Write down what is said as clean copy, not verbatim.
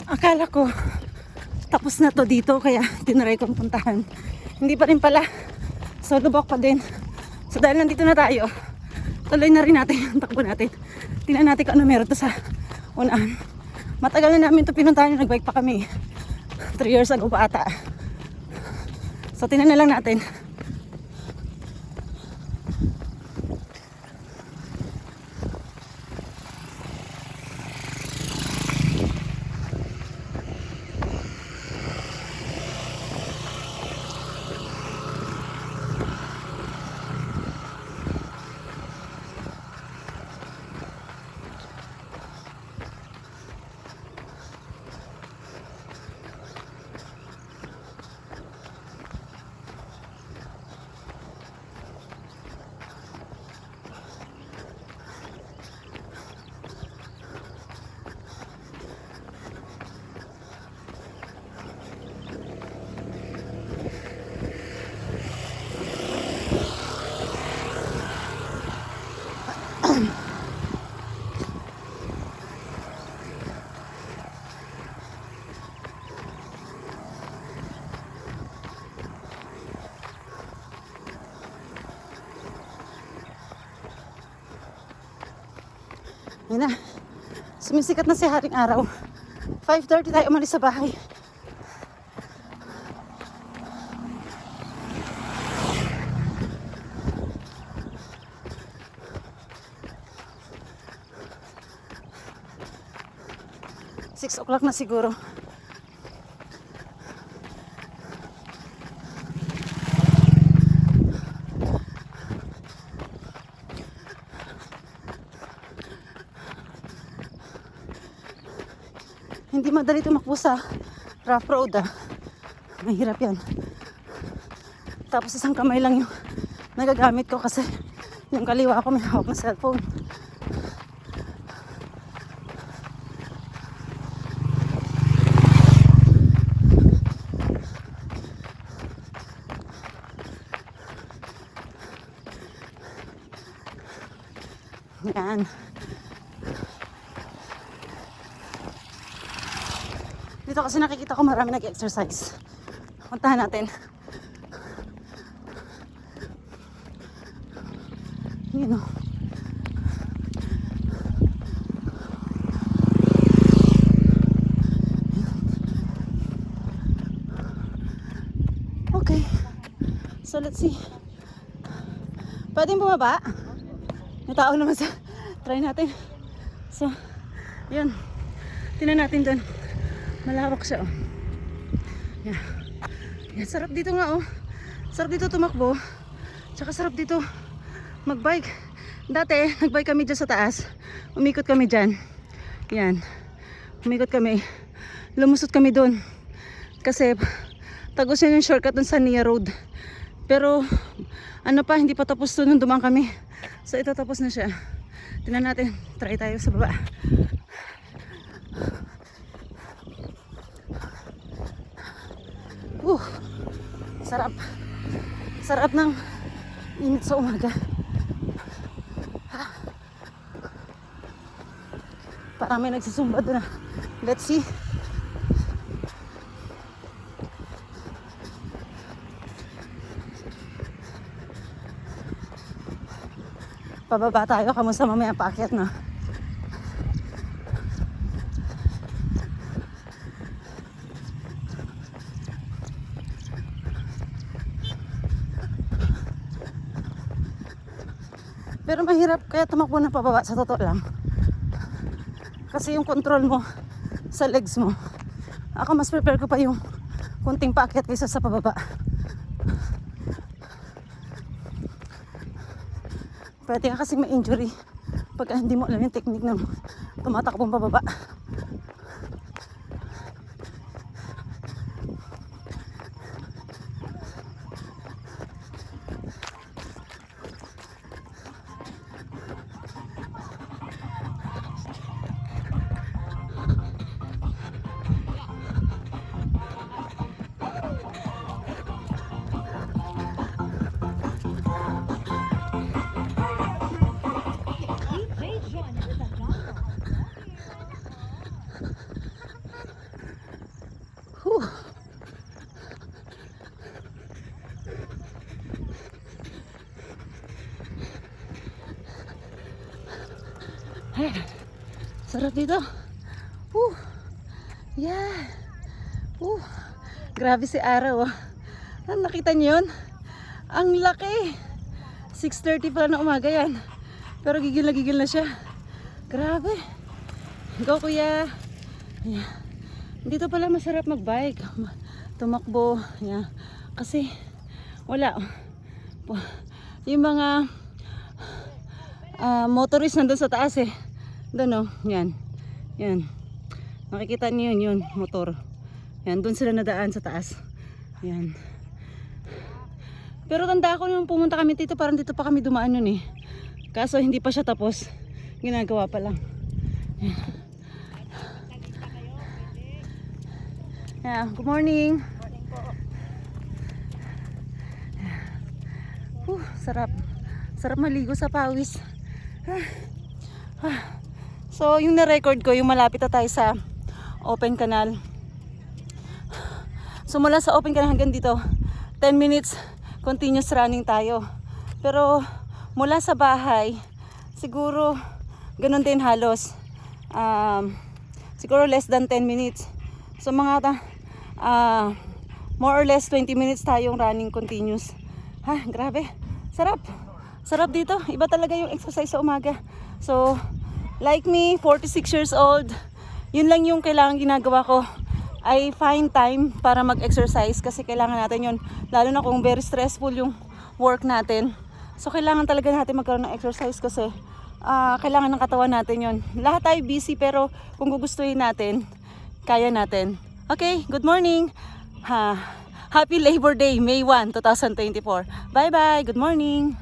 Akala ko tapos na to dito kaya tinry kong puntahan. Hindi pa rin pala. So lubok pa din. So dahil nandito na tayo, tuloy na rin natin ang takbo natin. Tingnan natin kung ano meron to sa unahan. Matagal na namin to pinuntahan, nagbike pa kami 3 years ago pa ata. So tingnan na lang natin. Yan na. Sumisikat na si Haring Araw. 5:30 tayo umalis sa bahay. Six o'clock na siguro. Hindi madali tumakbo sa rough road Mahirap yan. Tapos isang kamay lang yung nagagamit ko kasi yung kaliwa ko may hawak na cellphone. Yan. Dito kasi nakikita ko marami nag-exercise. Puntahan natin. Yun o. Okay. So let's see. Pwedeng bumaba? May tao naman sa try natin. So, yun. Tingnan natin doon. Malawak siya, oh. Yeah. Yeah, sarap dito nga, oh. Sarap dito tumakbo. Tsaka sarap dito magbike. Dati, nagbike kami dyan sa taas. Umikot kami dyan. Yan. Umikot kami. Lumusot kami doon. Kasi, tagos yun yung shortcut doon sa Nia Road. Pero, ano pa, hindi pa tapos doon nung dumaan kami. So, ito tapos na siya. Tingnan natin. Try tayo sa baba. Sarap. Sarap ng init sa umaga. Parang may nagsusumba doon. Let's see. Pababa tayo. Kamusta mamaya paakyat na? Pero mahirap kaya tumakbo na pababa sa totoo lang. Kasi yung control mo sa legs mo. Ako mas prepare ko pa yung kunting paakyat kaysa sa pababa. Pwede ka kasi ma-injury pag hindi mo alam yung technique ng tumatakbong pababa. Ay, sarap dito. Woo. Yeah. Woo. Grabe si araw. Nakita niyo yun? Ang laki. 6:30 pa na umaga yan. Pero gigil na siya. Grabe. Go kuya. Yeah. Dito pala masarap magbike. Tumakbo. Yeah. Kasi wala. Yung mga motorist nandun sa taas eh. Doon oh. Yan. Yan. Nakikita niyo yun. Motor. Yan. Doon sila nadaan sa taas. Yan. Pero tanda ko nung pumunta kami dito, parang dito pa kami dumaan nun eh. Kaso hindi pa siya tapos. Ginagawa pa lang. Yeah, good morning. Sarap. Sarap maligo sa pawis. So, yung na-record ko, yung malapit na tayo sa open canal. So, mula sa open canal hanggang dito, 10 minutes continuous running tayo. Pero mula sa bahay, siguro ganun din halos. Siguro less than 10 minutes. So mga more or less 20 minutes tayong running continuous. Grabe. Sarap. Sarap dito. Iba talaga yung exercise sa umaga. So like me, 46 years old, yun lang yung kailangan ginagawa ko. I find time para mag-exercise kasi kailangan natin yun. Lalo na kung very stressful yung work natin. So kailangan talaga natin magkaroon ng exercise kasi kailangan ng katawan natin yun. Lahat tayo busy pero kung gugustuhin natin, kaya natin. Okay, good morning. Happy Labor Day, May 1, 2024. Bye-bye, good morning.